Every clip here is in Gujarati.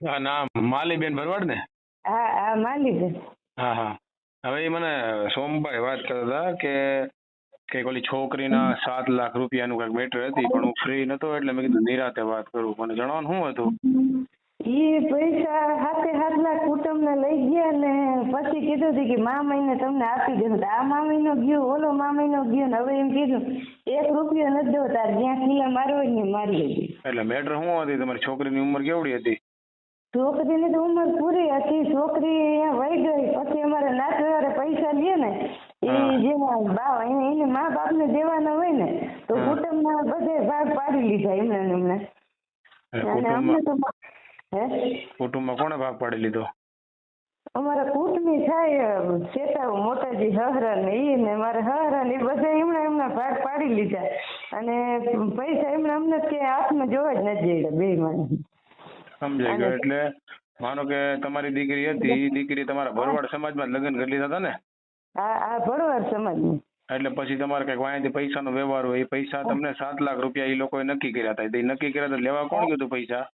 હા ના માલીબેન ભરવાડ ને. હા હા માલી છે. હા હા. હવે એ મને સોમભાઈ વાત કરતા હતા કે ઓલી છોકરીના 7 લાખ રૂપિયાનું કઈક મેટર હતી, પણ હું ફ્રી નતો એટલે મેં કીધું નિરાતે વાત કરું. મને જણાવવાનું શું હતું? એ પૈસા 7.5 લાખ કુટુંબને લઈ ગયા ને પછી કીધું હતું કે મા મહિને તમને આપી દેવું. આ મા મહિનો ગયો, ઓલો મા મહિનો ગયો ને હવે એમ કીધું 1 રૂપિયો નથી દેવો, તાર જ્યાં ખીલા મારવો ને મારી લેજે. એટલે મેટર શું હતી? તમારી છોકરીની ઉંમર કેવડી હતી? છોકરીની તો ઉંમર પૂરી હતી. છોકરી અહીંયા વહી ગઈ પછી અમારે નાતવારે પૈસા લે ને એ જેના બા એને મા બાપ ને દેવાના હોય ને તો કુટુંબના બધે ભાગ પાડી લીધા એમને અને અમને તો કુટુંબમાં કોણે ભાગ પાડી લીધો? અમારા કુટુંબી થાય શેતાવ મોટાજી હહરા ને ઈ ને મારા હહરા ને બધા એમના ભાગ પાડી લીધા અને પૈસા એમને અમને કે હાથમાં જોવા જ નથી જડ્યા બે માણસ. સમજાઈ ગયો. એટલે માનો કે તમારી દીકરી હતી, એ દીકરી તમારા ભરવાડ સમાજમાં લગ્ન કરી લીધા હતા ને? હા ભરવાડ સમાજમાં. એટલે પછી તમારે કઈક વાંયથી પૈસાનો વ્યવહાર હોય, એ પૈસા તમને 7 લાખ રૂપિયા એ લોકોએ નક્કી કર્યા હતા. એ નક્કી કર્યા હતા લેવા કોણ ગયું હતું પૈસા?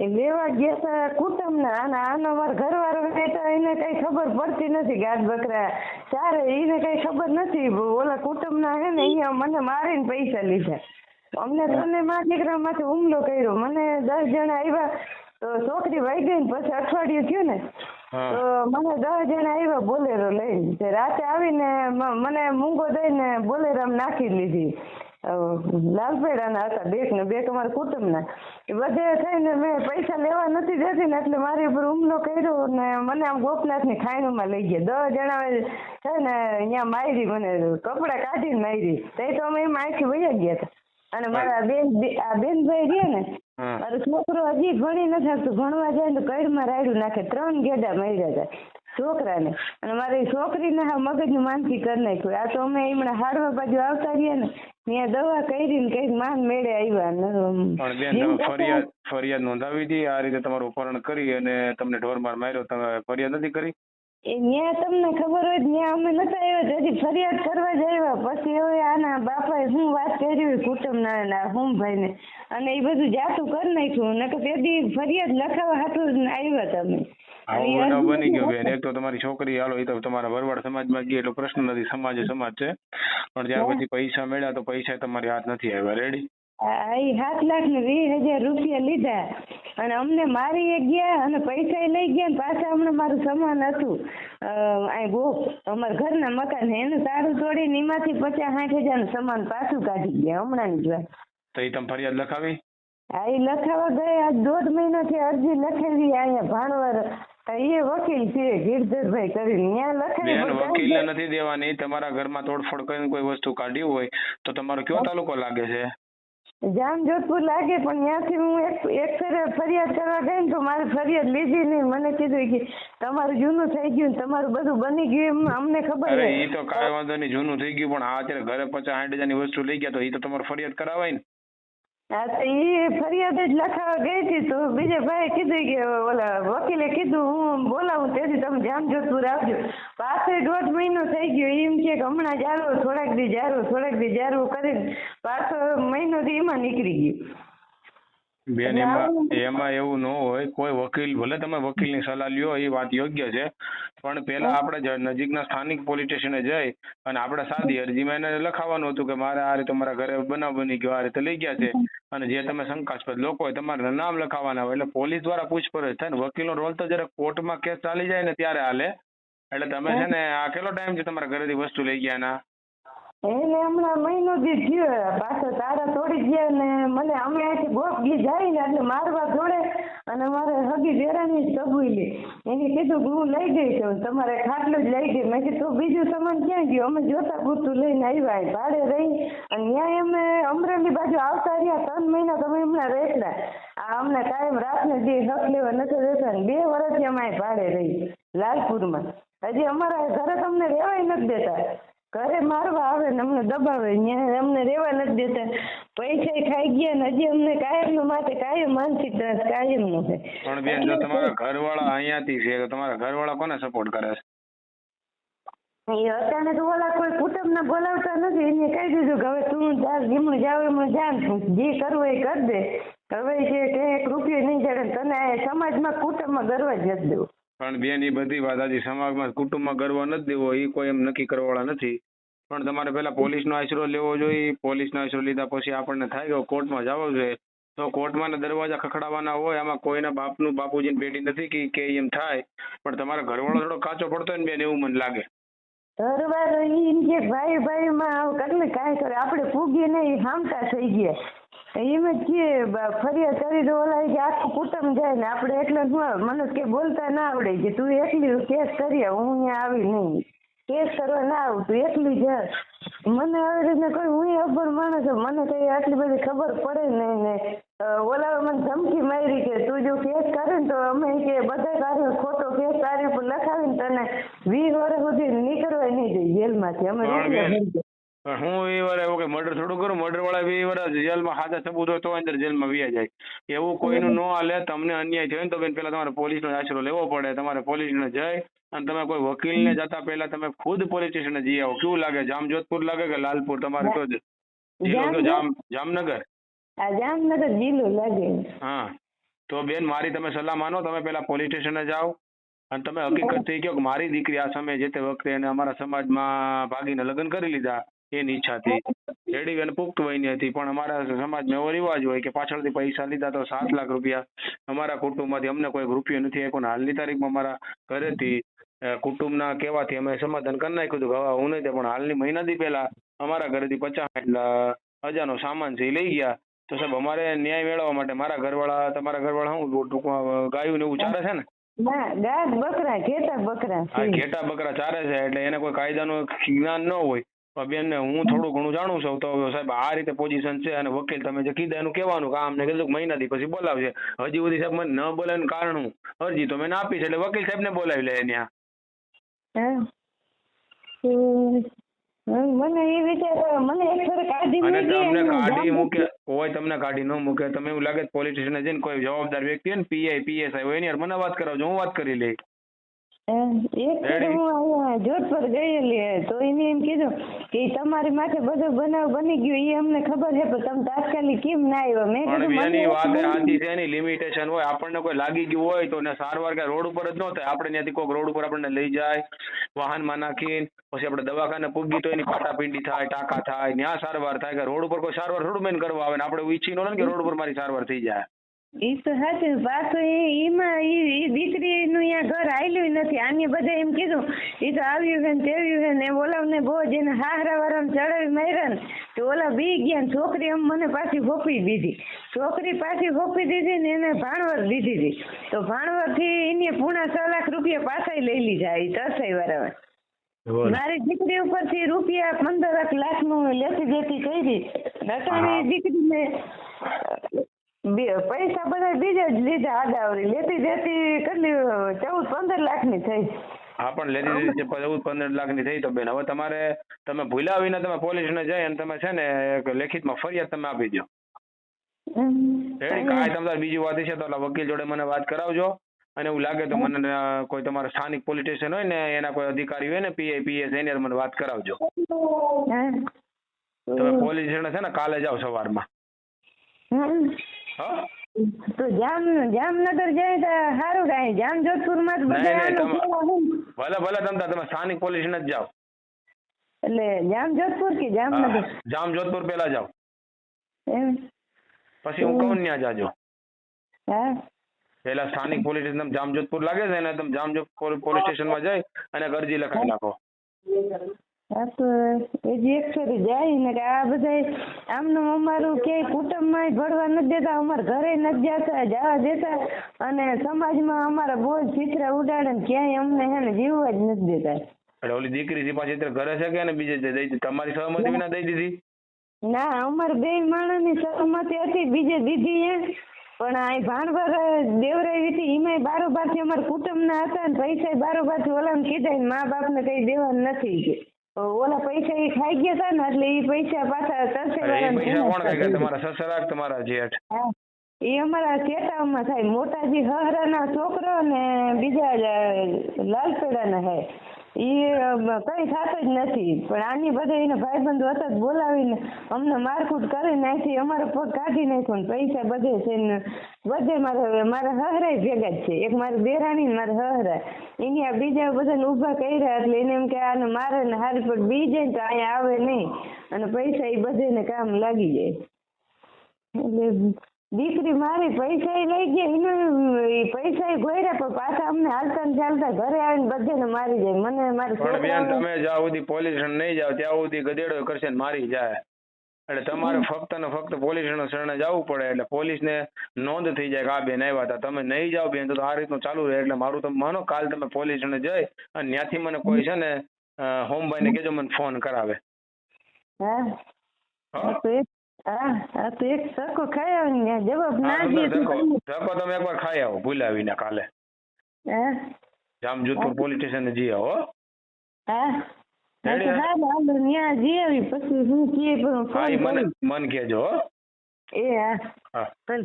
એ લેવા ગયા હતા કુટુંબના. આનો અમારા ઘરવાળો રહેતા એને કઈ ખબર પડતી નથી. ગાડ બકરા ચારે એને કઈ ખબર નથી. ઓલા કુટુંબના હે ને અહીંયા મને મારીને પૈસા લીધા. અમને તને મારા દીકરા માંથી હુમલો કર્યો. મને 10 જણા આવ્યા તો છોકરી વહી ગઈ ને પછી અઠવાડિયું થયું ને તો મને 10 જણા આવ્યા બોલેરો લઈને. રાતે આવીને મને મૂંગો દઈને બોલેરામાં નાખી લીધી. લાલપેડાના હતા બે અમારા કુટુંબના. એ બધે થઈને મેં પૈસા લેવા નથી દેતી ને એટલે મારી ઉપર હુમલો કર્યો ને મને આમ ગોપનાથની ખાઈણમાં લઈ ગયા. 10 જણા છે ને અહીંયા મારી, મને કપડા કાઢીને મારી. તે તો અમે એમાં આખી વયા ગયા હતા. અને મારા બેનભાઈ રહ્યા ને મારો છોકરો હજી ભણી નથી શકતું. ભણવા જાય તો કઈડમાં રાયડું નાખે. 3 ગેડા માર્યા હતા છોકરાને. અને મારી છોકરીને હા મગજનું માનથી કરી નાખ્યું. આ તો અમે હમણાં હાડવા બાજુ આવતા રહ્યા ને ત્યાં દવા કરી ને કઈક માન મેળે આવ્યા. ફરિયાદ નોંધાવી હતી આ રીતે તમારું અપહરણ કરી અને તમને ઢોરમાર માર્યો, તમે ફરિયાદ નથી કરી? એ ન્યા તમને ખબર હોય ત્યાં અમે નતા આવ્યા, હજી ફરિયાદ કરવા જ આવ્યા. પછી હવે આના બાપાએ હું વાત કરી કુટુંબના હોમભાઈ ને અને એ બધું જાતું કરી નાખ્યું. ને તો તેથી ફરિયાદ લખાવા હાટું આવ્યા તમે. આવો બનાવ બની ગયો બેન. એક તો તમારી છોકરી હાલો એ તો તમારા ભરવાડ સમાજમાં ગઈ એટલો પ્રશ્ન નથી, સમાજ છે. પણ જ્યાં પછી પૈસા મળ્યા તો પૈસા તમારી હાથ નથી આવ્યા. રેડી? 7,20,000 રૂપિયા લીધા અને અમને મારી ગયા અને પૈસા લઈ ગયા. પાછા હમણાં મારું સામાન હતું અમારા ઘરના મકાન એનું તાળું તોડીને એમાંથી 50-60 હજારનું સામાન પાછું કાઢી ગયા હમણાં જ વાત. તો એ તમે ફરિયાદ લખાવી? હા એ લખાવા ગયા. આજ 1.5 મહિનાથી અરજી લખેલી અહીંયા ભાણવર એ વકીલ છે ગિરધરભાઈ કરીને ત્યાં લખાવી. વકીલ નથી દેવાની. તમારા ઘરમાં તોડફોડ કરીને કોઈ વસ્તુ કાઢી હોય તો તમારો કયો તાલુકો લાગે છે? જામજોધપુર લાગે. પણ ત્યાંથી હું એક ફેરે ફરિયાદ કરવા ગઈ ને તો મારી ફરિયાદ લીધી નહીં. મને કીધું કે તમારું જૂનું થઈ ગયું, તમારું બધું બની ગયું. અમને ખબર અરે એ તો કાંઈ વાંધો નહીં, જૂનું થઈ ગયું. પણ આ અત્યારે ઘરે 50-60 હજારની વસ્તુ લઈ ગયા તો એ તો તમારે ફરિયાદ કરાવાય ને? હા તો એ ફરિયાદ જ લખાવા ગઈ હતી તો બીજા ભાઈ કીધું કે ઓલા વકીલે કીધું હું બોલાવું તેથી તમે જામજોધપુર આવજો. પાછો 1.5 મહિનો થઈ ગયો. એમ કે હમણાં જ આવો, થોડાક દી જારવું કરીને પાછો મહિનો થી એમાં નીકળી ગયો. બેન એમાં એવું ન હોય. કોઈ વકીલ ભલે તમે વકીલની સલાહ લ્યો એ વાત યોગ્ય છે, પણ પેલા આપણે નજીકના સ્થાનિક પોલીસ સ્ટેશને જઈ અને આપણે સાદી અરજીમાં એને લખાવવાનું હતું કે મારે આ રીતે મારા ઘરે બનાવ બની ગયો, આ રીતે લઈ ગયા છે અને જે તમે શંકાસ્પદ લોકો હોય તમારે નામ લખાવાના હોય. એટલે પોલીસ દ્વારા પૂછપરછ થાય ને. વકીલનો રોલ તો જયારે કોર્ટમાં કેસ ચાલી જાય ને ત્યારે હાલે. એટલે તમે છે ને આ કેટલો ટાઈમ છે તમારા ઘરેથી વસ્તુ લઈ ગયા ના? એને હમણાં મહિનો દી થયો. પાછા તારા તોડી ગયા ને મને અમે અહીંથી ગોપ ગી જાય ને એટલે મારવા જોડે અને મારે હગી દેરાની સબુઈ લે. એને કીધું કે હું લઈ ગઈ છું, તમારે ખાટલું જ લઈ ગઈ. મેં કીધું બીજું સામાન ક્યાં ગયું? અમે જોતા પૂરતું લઈને આવ્યા ભાડે રહી અને ત્યાં અમે અમરેલી બાજુ આવતા રહ્યા. 3 મહિના તમે હમણાં રહેલા. આ અમને કાયમ રાતને જે હક લેવા નથી રહેતા ને 2 વર્ષથી અમે ભાડે રહી લાલપુરમાં. હજી અમારા ઘરે તમને રહેવાય નથી દેતા. ઘરે મારવા આવે ને અમને દબાવે, અમને રેવા નથી દેતા. પૈસા ખાઈ ગયા ને હજી અમને કાયમ માટે કાયમ માનસિક ત્રાસ કાયમ નો છે. પણ બેન જો તમારા ઘરવાળા અહીંયાથી છે તો તમારા ઘરવાળા કોને સપોર્ટ કરે છે? એ અચાનક ઓલા કોઈ કુટુંબને બોલાવતા નથી. એને કહી દીધું કે હવે તું જીમું જાવ એમનું જાણ, જે કરવું એ કરી દે. હવે છે કે 1 રૂપિયો નહીં જડે ને તને સમાજમાં કુટુંબમાં ગર્વ જ નથી દેવો. પણ બેન એ બધી વાત હજી સમાજમાં કુટુંબમાં ગર્વ નથી દેવો એ કોઈ એમ નક્કી કરવાવાળા નથી. પણ તમારે પહેલા પોલીસનો આશરો લેવો જોઈએ. પોલીસનો આશરો લીધા પછી આપણને થાય કે કોર્ટમાં જવું જોઈએ તો કોર્ટમાં દરવાજા ખખડાવવાના હોય. આમાં કોઈના બાપનું બાપુજીની પેઢી નથી કે એમ થાય. પણ તમારા ઘરવાળો થોડો કાચો પડતો હોય ને બેન એવું મને લાગે. ઘરવાળો ઈ કે ભાઈ માં કેટલી કાંઈ કરે આપણે પૂગીએ નહીં હામટા થઈ ગયા. એમ જ કે ફરિયાદ કરી દો ઓલા કે આખું કુટુંબ જાય ને આપણે એટલે મને કે બોલતા ના આવડે કે તું એકલી કેસ કરી આવ, હું અહીંયા આવી નહીં કેસ કરવા ના આવું, તું એકલી જા. મને આવી રીતના કોઈ હું અભણ માણસ મને કઈ આટલી બધી ખબર પડે નહીં ને ઓલા મને ધમકી મારી કે તું જો કેસ કરે ને તો અમે કે બધા તારે ખોટો કેસ તારી ઉપર લખાવીને તને 20 વર્ષ સુધી નીકળવા નહીં દે જેલમાંથી. અમે હું એ વાર એવું કે મર્ડર થોડું કરું, મર્ડર વાળા 20 વર્ષ જેલમાં સાચા સબૂત હોય તો અંદર જેલમાં વ્યા જાય. એવું કોઈનું ન હાલે. તમને અન્યાય થયો ને તો બેન પેલા તમારે પોલીસનો આશરો લેવો પડે. તમારે પોલીસને જઈ અને તમે કોઈ વકીલને જતા પહેલા તમે ખુદ પોલીસ સ્ટેશને જઈ આવો. કેવું લાગે? જામજોધપુર લાગે કે લાલપુર? તમારે તો જિલ્લો તો જામનગર. જામનગર જિલ્લો લાગે. હા તો બેન મારી તમે સલાહ માનો, તમે પેલા પોલીસ સ્ટેશને જાઓ અને તમે હકીકત થઈ ગયો કે મારી દીકરી આ સમયે જે તે વખતે એને અમારા સમાજમાં ભાગીને લગ્ન કરી લીધા એની ઈચ્છાથી રેડી અને પુખ્ત વયની હતી. પણ અમારા સમાજમાં એવો રિવાજ હોય કે પાછળથી પૈસા લીધા તો 7 લાખ રૂપિયા અમારા કુટુંબમાંથી અમને કોઈ રૂપિયો નથી આપ્યો. હાલની તારીખમાં અમારા ઘરેથી કુટુંબના કહેવાથી અમે સમાધાન કરી નાખ્યું હતું કે હવે હું નહીં દે. પણ હાલની મહિનાથી પહેલા અમારા ઘરેથી 50,000નો સામાન છે એ લઈ ગયા. તો સાહેબ અમારે ન્યાય મેળવવા માટે મારા ઘરવાળા તમારા ઘરવાળા શું ટૂંકમાં ગાયું ને એવું ચારે છે ને? ના ગાય બકરા ઘેટા બકરા. હા ઘેટા બકરા ચારે છે એટલે એને કોઈ કાયદાનું જ્ઞાન ન હોય. બેન હું થોડું ઘણું જાણું છું. તો સાહેબ આ રીતે પોઝિશન છે અને વકીલ તમે જે કીધા એનું કહેવાનું કામ ને કીધું મહિનાથી પછી બોલાવશે. હજી સુધી સાહેબ મને ન બોલાવીને કારણ હું અરજી તો મેં આપી છે એટલે વકીલ સાહેબને બોલાવી લે ત્યાં. મને એ વિચાર મને એક ફેર કાઢી અને તમને કાઢી મૂકે કોઈ તમને કાઢી ન મૂકે. તમે એવું લાગે પોલીસ સ્ટેશને જઈને કોઈ જવાબદાર વ્યક્તિ હોય ને પીઆઈ પીએસઆઈ હોય એની મને વાત કરાવજો, હું વાત કરી લઈ. એક ફેર હું અહીંયા જોધપુર ગયેલી તો એને એમ કીધું કે તમારી માથે બધો બનાવ બની ગયો એ અમને ખબર છે પણ તમે તાત્કાલિક કેમ ના આવ્યો. મેં કીધું એની વાત સાચી છે, એની લિમિટેશન હોય. આપણને કોઈ લાગી ગયું હોય તો ને સારવાર કે રોડ ઉપર જ ન થાય. આપણે ત્યાંથી કોઈક રોડ ઉપર આપણને લઈ જાય વાહનમાં નાખીને પછી આપણે દવાખાને પૂગી તો એની પાટાપિંડી થાય, ટાંકા થાય, ત્યાં સારવાર થાય. કે રોડ ઉપર કોઈ સારવાર થોડું મેન કરવા આવે ને આપણે ઈચ્છી ન કે રોડ ઉપર મારી સારવાર થઈ જાય. ઈ તો સાચું. પાછું એમાં ઈ દીકરીનું અહીંયા ઘર આવેલું નથી. આને બધા એમ કીધું ઈ તો આવ્યું છે ને તેવ્યું છે ને ઓલાને બહુ જેને હાહરા વાળાને ચડાવી માર્યા ને તો ઓલા બી ગયા ને છોકરી આમ મને પાછી હોપી દીધી. છોકરી પાછી હોપી દીધી ને એને ભાણવર દીધી હતી. તો ભાણવરથી એને પૂણા 6 લાખ રૂપિયા પાછા લઈ લીધા એ તરસાઈ વાળા. મારી દીકરી ઉપરથી રૂપિયા 15 લાખનું લેતી દેતી કરી. નટાણી દીકરીને પૈસા બધા બીજા જ લીધા આડાવરી. લેતી દેતી કેટલી 14-15 લાખની થઈ. હા પણ લેતી દેતી 14-15 લાખની થઈ તો બેન હવે તમે ભૂલ્યા વિના તમે પોલીસને જઈ અને તમે છે ને એક લેખિતમાં ફરિયાદ તમે આપી દો. કાંઈ તમારે બીજી વાત છે તો વકીલ જોડે મને વાત કરાવજો. અને એવું લાગે તો મને કોઈ તમારા સ્થાનિક પોલીસ સ્ટેશન હોય ને એના કોઈ અધિકારી હોય ને પીઆઈ પીએસ એની મને વાત કરાવજો. તમે પોલીસ સ્ટેશન છે ને કાલે જાઓ સવારમાં. તો જામનગર જાય તો સારું થાય. જામજોધપુરમાં ભલે તમે સ્થાનિક પોલીસ સ્ટેશન જ જાઓ. એટલે જામજોધપુર કે જામનગર? જામજોધપુર પેલા જાઓ પછી હું કહું ત્યાં જાજો. હા પેલા સ્થાનિક પોલીસ સ્ટેશન જામજોધપુર લાગે છે ને તમે જામજોધપુર પોલીસ સ્ટેશનમાં જઈ અને અરજી લખાવી નાખો. હા તો હજી એક ફેરી જાય ને કે આ બધા આમનું અમારું ક્યાંય કુટુંબમાં ભરવા નથી દેતા, અમારા ઘરે નથી જવા દેતા અને સમાજમાં અમારા બોજ ચિત્ર ઉડાડે ને ક્યાંય અમને હે ને જીવવા જ નથી દેતા. એટલે ઓલી દીકરી પાછી ઘરે છે કે બીજે તમારી સહમતી વિના દઈ દીધી? ના અમારે 2 માણસની સહમતી હતી બીજે દીધી હે પણ આ ભાણવર દેવરાવી હતી એમાંય બારોબારથી અમારા કુટુંબના હતા ને પૈસા બારોબારથી ઓલાને કીધા મા બાપને કઈ દેવાનું નથી કે ઓલા પૈસા એ ખાઈ ગયા હતા ને એટલે એ પૈસા પાછા તરસે તમારા સસરા તમારા જેઠ એ અમારા ચેટામાં થાય. મોટાજી હહરાના છોકરો ને બીજા લાલપેડાના હે ઈ કઈ થતું જ નથી. પણ આની બધા એના ભાઈબંધો હતા જ બોલાવીને અમને મારકૂટ કરી નાખી, અમારો પગ કાઢી નાખ્યો ને પૈસા બધે છે ને બધે મારા હહરાય ભેગા જ છે. એક મારી દેરાણી ને મારા હહરા એની આ બીજા બધાને ઊભા કર્યા એટલે એને એમ કે આને મારે ને હારી પર બી જાય તો અહીંયા આવે નહીં અને પૈસા એ બધેને કામ લાગી જાય. એટલે દીકરી મારી પૈસા લઈ ગયા એનો પૈસા ગોયરા પણ પાછા અમને હાલતા ને ચાલતા ઘરે આવીને બધાને મારી જાય. મને મારી પણ બેન છોકરાઓને તમે જ્યાં સુધી પોલીસ સ્ટેશન નહીં જાઓ ત્યાં સુધી ગધેડો કરશે ને મારી જાય. એટલે તમારે ફક્ત ને ફક્ત પોલીસ સ્ટેશન શરણે જવું પડે એટલે પોલીસને નોંધ થઈ જાય કે આ બેન આવ્યા હતા. તમે નહીં જાઓ બેન તો આ રીતનું ચાલુ રહે. એટલે મારું તમે માનો કાલ તમે પોલીસ સ્ટેશને જઈ અને ત્યાંથી મને કોઈ છે ને હોમભાઈને કહેજો મને ફોન કરાવે. હા હા? તો એક હા તો એક સકો ખાઈ આવે ને જવાબ ના હા, દે તમે તો ધક્કો તમે એકવાર ખાઈ આવો ભૂલાવીને કાલે હા જામજોધપુર પોલીસ સ્ટેશને જઈ આવો. હો? હા રેડી? હાલો ત્યાં જઈ આવી પછી હું કીએ પણ હા, ઈ ફોન મને કહેજો. હો? એ હા હા. ચાલ.